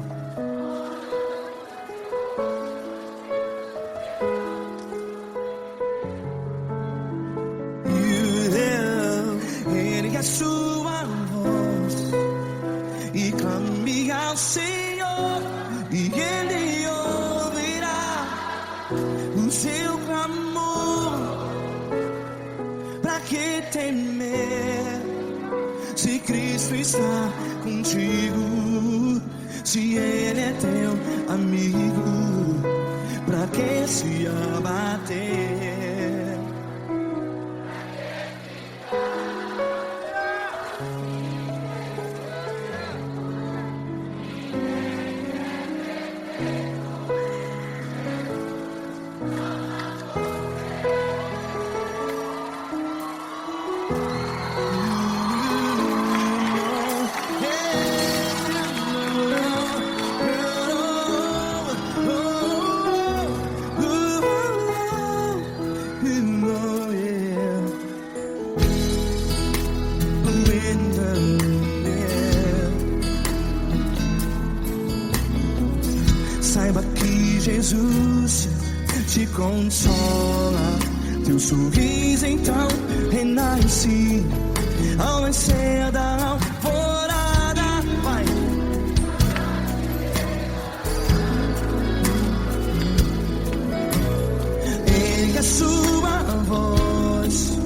Ele é sua voz e clame ao Senhor e Ele ouvirá o seu clamor. Pra que temer se Cristo está contigo? Se Ele é teu amigo, pra que se abater? consola. Teu sorriso então renasce ao nascer da alvorada. Vai. Ergue a sua voz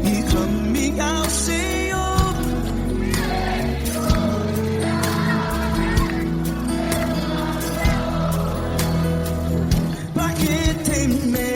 e clame ao Senhor. Pra que temer?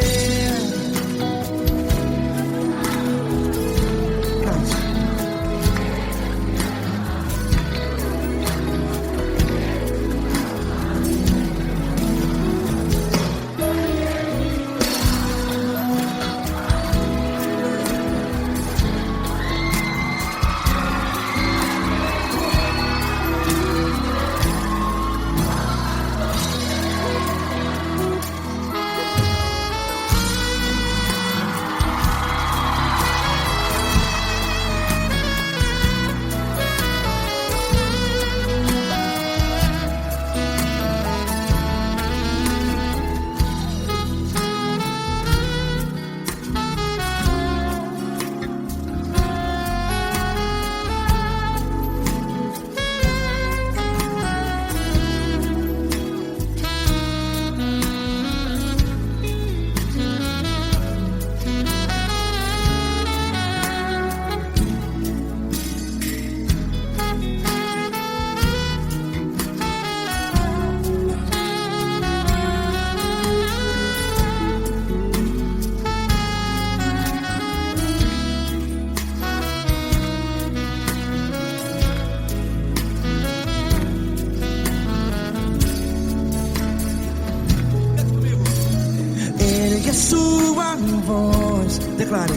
A sua voz, declare.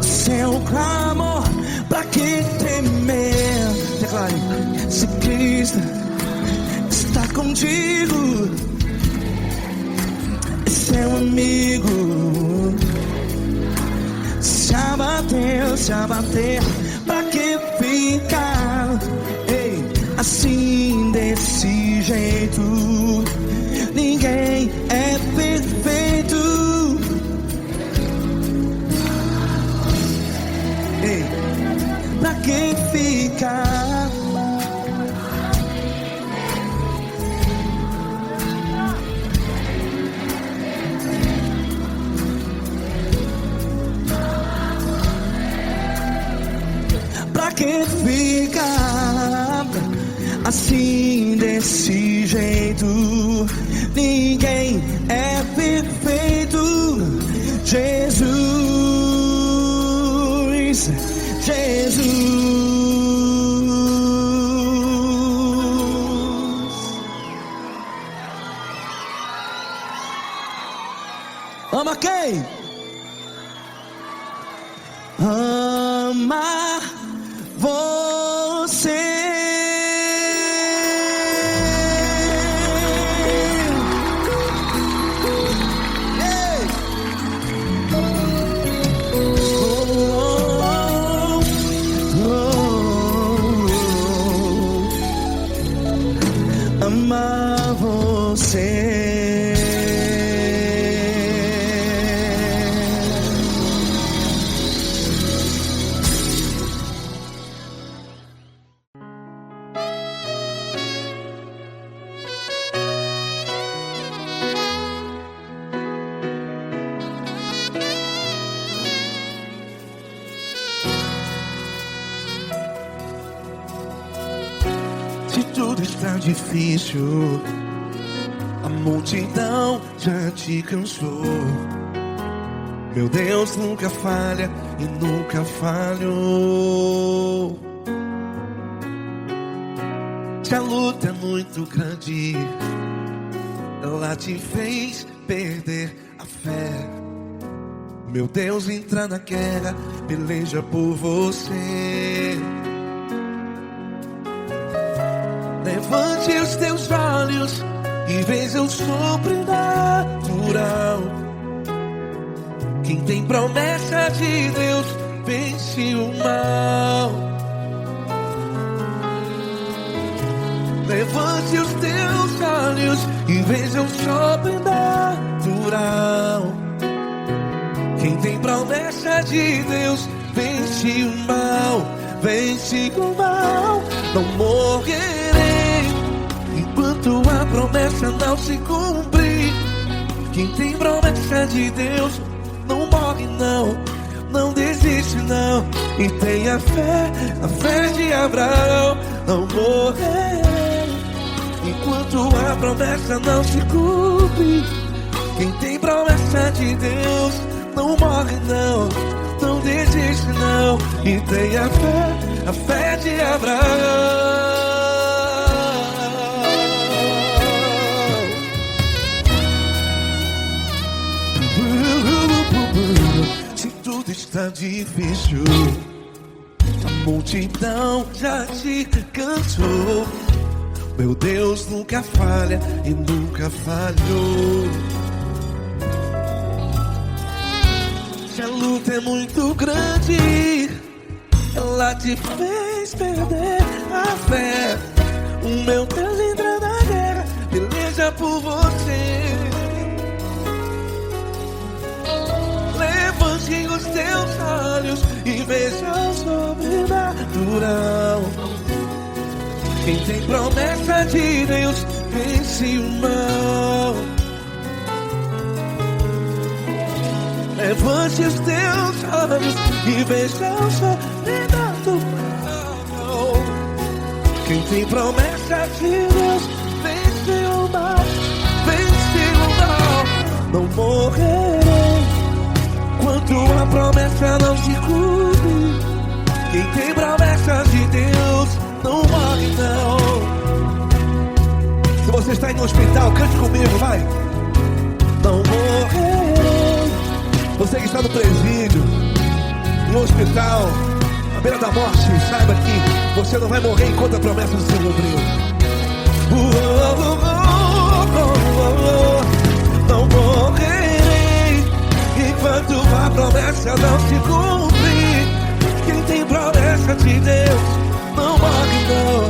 Seu clamor, pra que temer? Declare. Se Cristo está contigo, é seu amigo. Se abater, pra que ficar? Ei, assim desse jeito, ninguém é perfeito. Ei, pra que ficar? Pra que ficar assim desse jeito? Ninguém é perfeito. Jesus, Jesus. Ama quem? Ama você. Amar você. Se tudo está difícil, a multidão já te cansou. Meu Deus nunca falha e nunca falhou. Se a luta é muito grande, ela te fez perder a fé. Meu Deus entra na guerra, peleja por você. Levante os teus olhos e veja o sobrenatural. Quem tem promessa de Deus vence o mal. Levante os teus olhos e veja o sobrenatural. Quem tem promessa de Deus vence o mal, vence o mal. Não morrerei enquanto a promessa não se cumprir. Quem tem promessa de Deus não morre não, não desiste não. E tem a fé de Abraão. Não morrerei enquanto a promessa não se cumpre. Quem tem promessa de Deus não morre não, não desiste não. E tem a fé de Abraão. Se tudo está difícil, a multidão já te cansou. Meu Deus nunca falha e nunca falhou. Se a luta é muito grande, ela te fez perder a fé. O meu Deus entra na guerra, peleja por você. Levante os teus olhos e veja o sobrenatural. Quem tem promessa de Deus vence o mal. Levante os teus olhos e veja o sobrenatural. Quem tem promessa de Deus vence o mal, vence o mal. Não morrerei enquanto a promessa não se cumpre. Quem tem promessa de Deus não morre não. Se você está aí no hospital, cante comigo, vai. Não morrerei. Você que está no presídio, no hospital, à beira da morte, saiba que você não vai morrer enquanto a promessa não se cumpriu. Não morrerei enquanto a promessa não se cumprir. Quem tem promessa de Deus não morre não,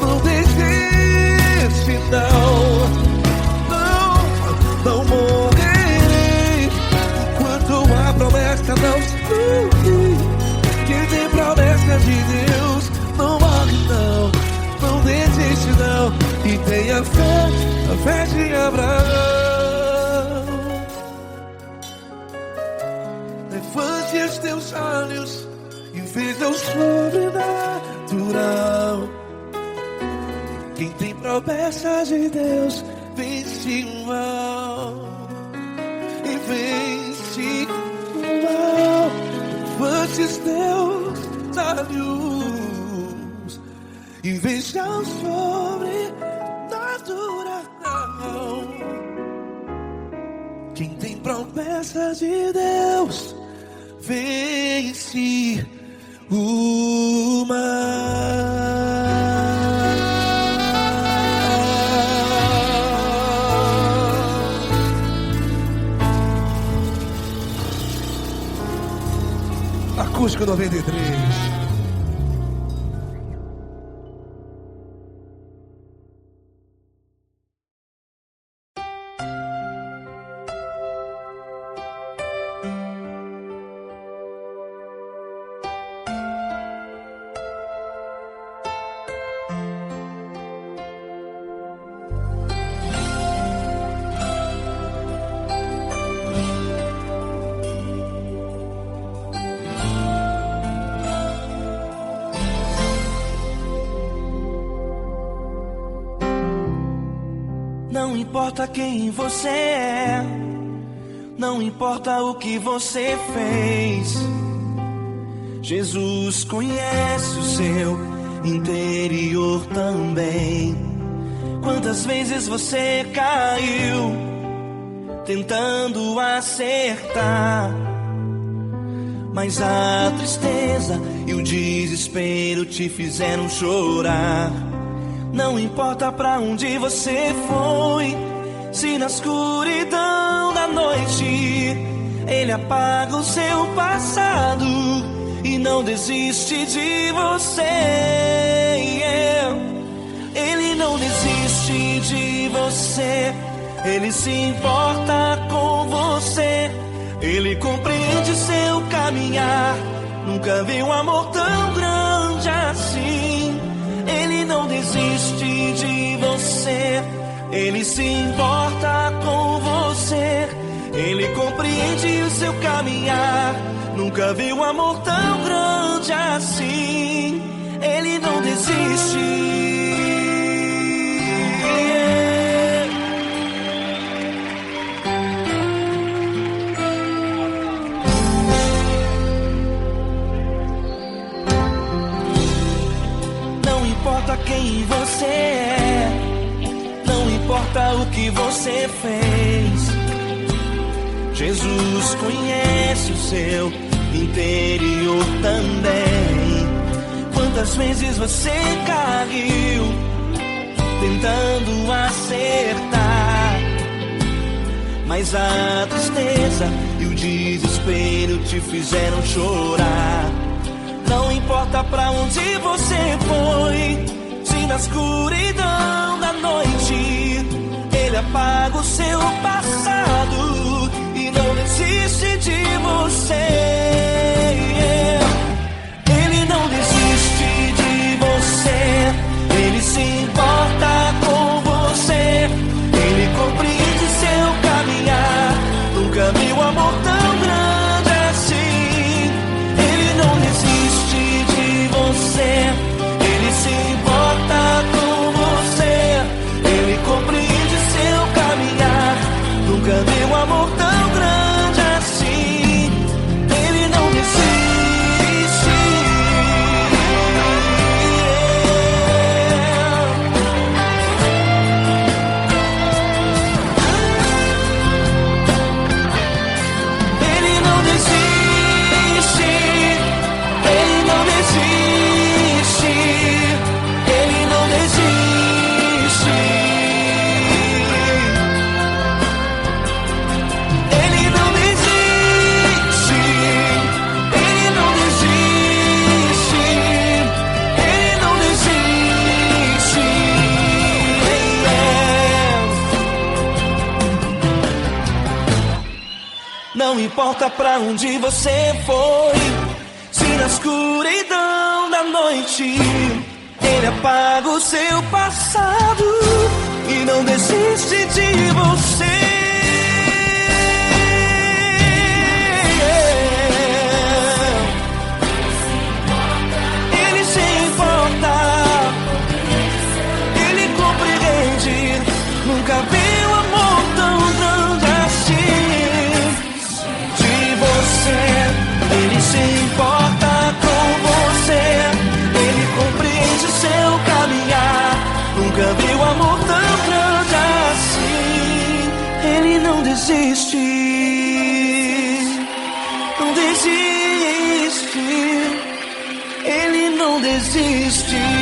não desiste não. Não morrerei enquanto a promessa não se cumprir. Quem tem promessa de Deus não morre não, não desiste não. E tem a fé de Abraão. Levante os teus olhos e veja o sobrenatural. Quem tem promessa de Deus vence o mal, e vence o mal. Levante os teus olhos e veja o sobrenatural. Quem tem promessa de Deus vence o mal. Acústico 93. Não importa quem você é, não importa o que você fez, Jesus conhece o seu interior também. Quantas vezes você caiu tentando acertar, mas a tristeza e o desespero te fizeram chorar. Não importa pra onde você foi, se na escuridão da noite Ele apaga o seu passado e não desiste de você. Ele não desiste de você. Ele se importa com você. Ele compreende seu caminhar. Nunca vi um amor tão grande assim. Ele não desiste de você. Ele se importa com você. Ele compreende o seu caminhar. Nunca vi um amor tão grande assim. Ele não desiste. Não importa quem você é, não importa o que você fez, Jesus conhece o seu interior também. Quantas vezes você caiu tentando acertar, mas a tristeza e o desespero te fizeram chorar. Não importa pra onde você foi, se na escuridão da noite Ele apaga o seu passado e não desiste de você. Ele não desiste de você. Ele se importa com você. Ele compreende seu caminhar. Nunca vi um amor tão grande assim. Ele não desiste de você. Ele se importa com você. Ele compreende seu caminhar. Nunca vi um amor tão grande assim. Ele não desiste. Ele não desiste. Ele não desiste. Ele não desiste. Ele não desiste. Ele não desiste. Ele não desiste. Não importa pra onde você foi, se na escuridão da noite Ele apaga o seu passado e não desiste de você. Ele se importa, Ele compreende. Nunca vi um amor tão grande assim de você. Ele se importa com você. Ele compreende o seu caminhar. Nunca vi um amor tão grande assim. Ele não desiste. Não desiste. Ele não desiste.